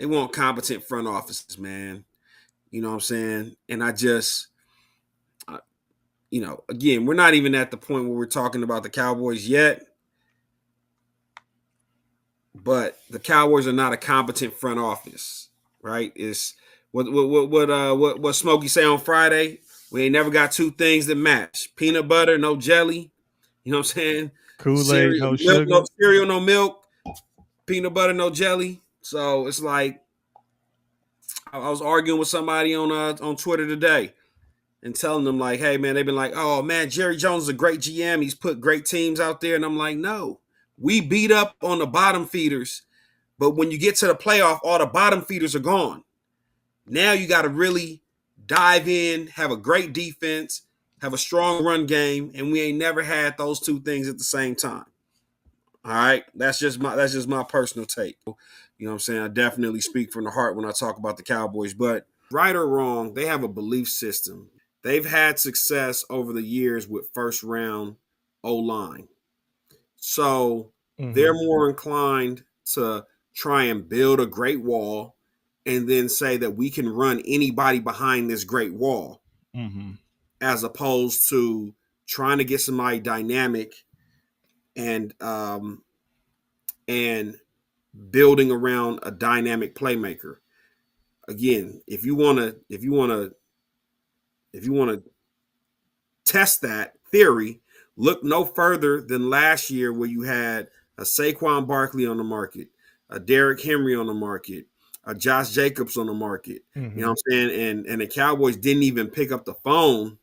They want competent front offices, man. You know what I'm saying? And I just, again, we're not even at the point where we're talking about the Cowboys yet. But the Cowboys are not a competent front office, right? It's what Smokey say on Friday. We ain't never got two things that match: peanut butter, no jelly. You know what I'm saying? Kool-Aid, no Milk, sugar. no cereal, no milk. Peanut butter, no jelly. So it's like I was arguing with somebody on Twitter today and telling them like, hey man, they've been like, oh man, Jerry Jones is a great GM. He's put great teams out there, and I'm like, no, we beat up on the bottom feeders. But when you get to the playoff, all the bottom feeders are gone. Now you got to really dive in, have a great defense, have a strong run game, and we ain't never had those two things at the same time. All right, that's just my personal take. You know what I'm saying? I definitely speak from the heart when I talk about the Cowboys, but right or wrong, they have a belief system. They've had success over the years with first round O-line. So they're more inclined to try and build a great wall and then say that we can run anybody behind this great wall, as opposed to trying to get somebody dynamic and building around a dynamic playmaker. Again, if you want to test that theory, look no further than last year where you had a Saquon Barkley on the market, a Derrick Henry on the market, a Josh Jacobs on the market. You know what I'm saying? And the Cowboys didn't even pick up the phone.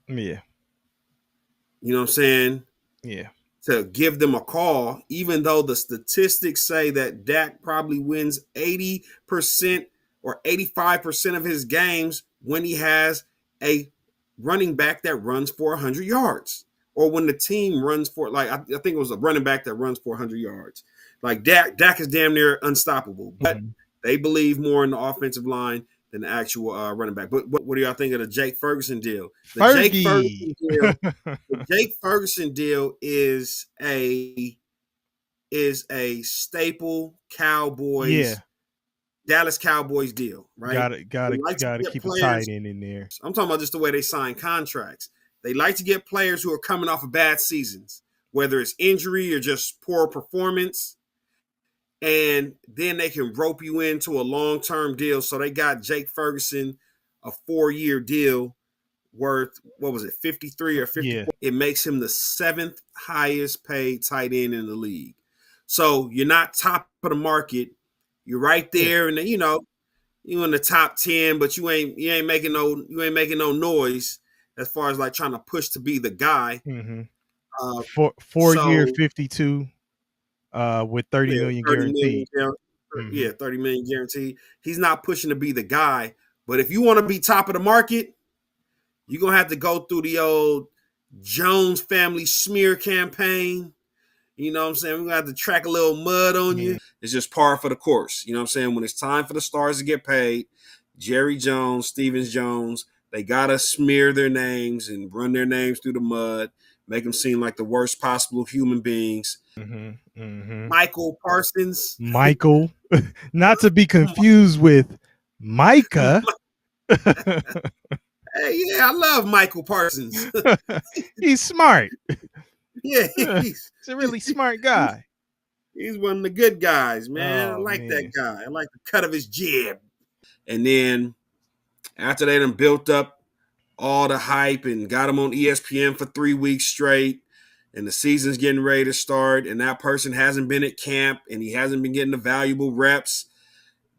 Yeah. You know what I'm saying? Yeah. To give them a call, even though the statistics say that Dak probably wins 80% or 85% of his games when he has a running back that runs for 100 yards, or when the team runs for, like, I think it was a running back that runs for 100 yards. Like Dak is damn near unstoppable, but they believe more in the offensive line than the actual running back. But what do y'all think of the Jake Ferguson deal? Fergie. The Jake Ferguson deal is a staple Cowboys, Dallas Cowboys deal, right? Gotta keep a tight end in there. I'm talking about just the way they sign contracts. They like to get players who are coming off of bad seasons, whether it's injury or just poor performance, and then they can rope you into a long-term deal. So they got Jake Ferguson a 4-year deal worth, what was it, 53 or 54? Yeah. It makes him the 7th highest paid tight end in the league. So you're not top of the market. You're right there, and you're in the top 10, but you ain't making no noise as far as like trying to push to be the guy. 4-year 52 with 30 million guaranteed. 30 million guaranteed. He's not pushing to be the guy, but if you want to be top of the market, you're going to have to go through the old Jones family smear campaign. You know what I'm saying? We're going to have to track a little mud on you. It's just par for the course. You know what I'm saying? When it's time for the stars to get paid, Jerry Jones, Stevens Jones, they got to smear their names and run their names through the mud, make them seem like the worst possible human beings. Michael Parsons. Michael. Not to be confused with Micah. Hey, yeah, I love Michael Parsons. He's smart. Yeah, he's a really smart guy. He's one of the good guys, man. I like that guy. I like the cut of his jib. And then after they done built up all the hype and got him on ESPN for 3 weeks straight, and the season's getting ready to start, and that person hasn't been at camp and he hasn't been getting the valuable reps,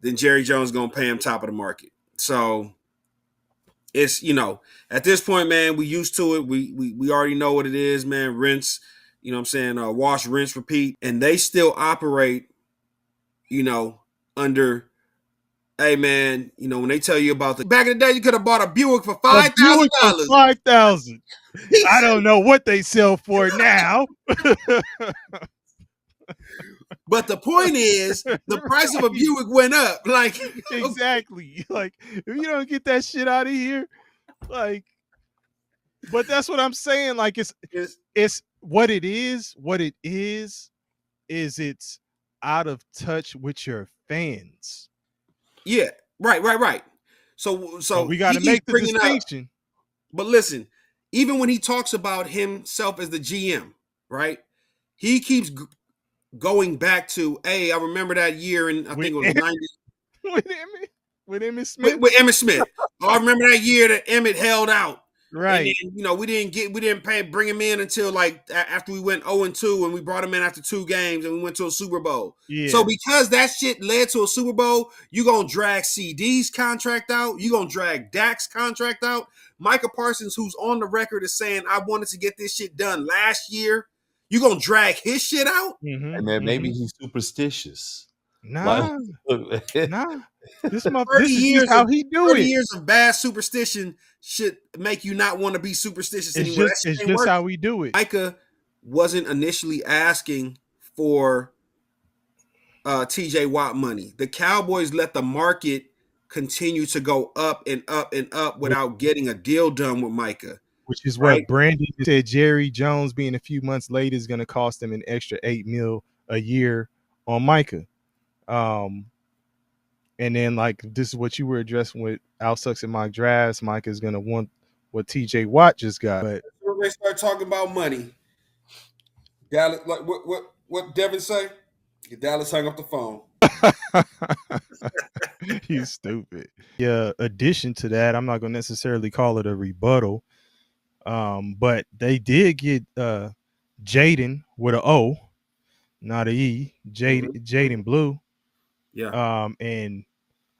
then Jerry Jones is going to pay him top of the market. So it's, at this point, man, we used to it. We already know what it is, man. Rinse, you know what I'm saying? Wash, rinse, repeat. And they still operate, under, hey, man, when they tell you about back in the day, you could have bought a Buick for $5,000. $5,000. I don't know what they sell for now. But the point is, the price of a Buick went up. Like, exactly. Like, if you don't get that shit out of here, like, but that's what I'm saying. Like, it's what it is. What it is it's out of touch with your fans. Yeah, right. So So we got he to keeps make the bringing up. distinction. But listen, even when he talks about himself as the GM, right? He keeps going back to, hey, I remember that year in I with think it was '90 with Emmett, with Emmett Smith. with Emmitt Smith. Oh, I remember that year that Emmett held out. And Right. then, we didn't bring him in until like after we went 0-2 and we brought him in after 2 games and we went to a Super Bowl. So Yeah. because that shit led to a Super Bowl, you're gonna drag CD's contract out, you're gonna drag Dak's contract out. Micah Parsons, who's on the record as saying I wanted to get this shit done last year, you're gonna drag his shit out? And then maybe he's superstitious. Like, Nah, nah. 30 This is just years of how he do 30 it. years of bad superstition should make you not want to be superstitious anymore. That It's shit ain't just working. how we do it. Micah wasn't initially asking for TJ Watt money. The Cowboys let the market continue to go up and up and up without getting a deal done with Micah. Which is Right? what Brandon said. Jerry Jones being a few months late is going to cost him an extra $8 million a year on Micah. And then like this is what you were addressing with Al Sucks and mock drafts. Micah is going to want what TJ Watt just got. But When they start talking about money, Dallas, like what Devin say? Dallas hung up the phone. he's stupid. Yeah. Addition to that, I'm not going to necessarily call it a rebuttal. But they did get Jaden with an O, not a E. Jaden Blue. Yeah. And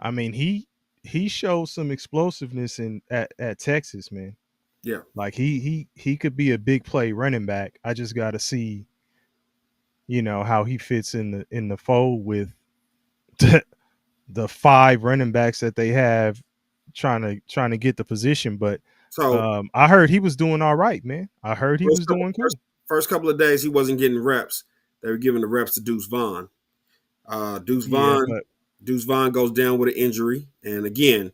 I mean he showed some explosiveness at Texas, man. Yeah. Like he could be a big play running back. I just got to see, how he fits in the fold with the 5 running backs that they have trying to get the position. But So I heard he was doing all right, man. I heard he first was couple, doing first, cool. first couple of days he wasn't getting reps. They were giving the reps to Deuce Vaughn. Deuce Yeah, Vaughn but Deuce Vaughn goes down with an injury. And again,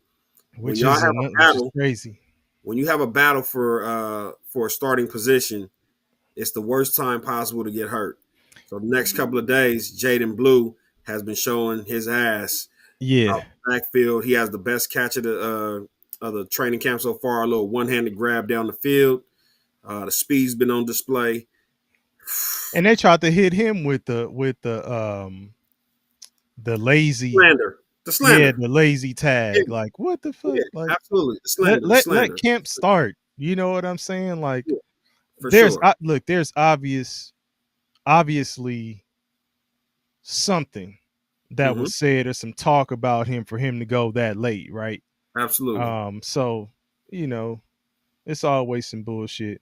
when y'all have a which is battle, crazy. when you have a battle for a starting position, it's the worst time possible to get hurt. So the next couple of days, Jaden Blue has been showing his ass out Yeah. the backfield. He has the best catch of the training camp so far. A little one-handed grab down the field. The speed's been on display. And they tried to hit him with the lazy, Slander. The yeah, slander. the lazy Yeah, tag. Like what the yeah, fuck? Like absolutely. The let slander. The let let slander. camp start. You know what I'm saying? Like Yeah, for sure. there's obviously something that Hmm. was said or some talk about him for him to go that late, right? Absolutely. So, you know, it's always some bullshit.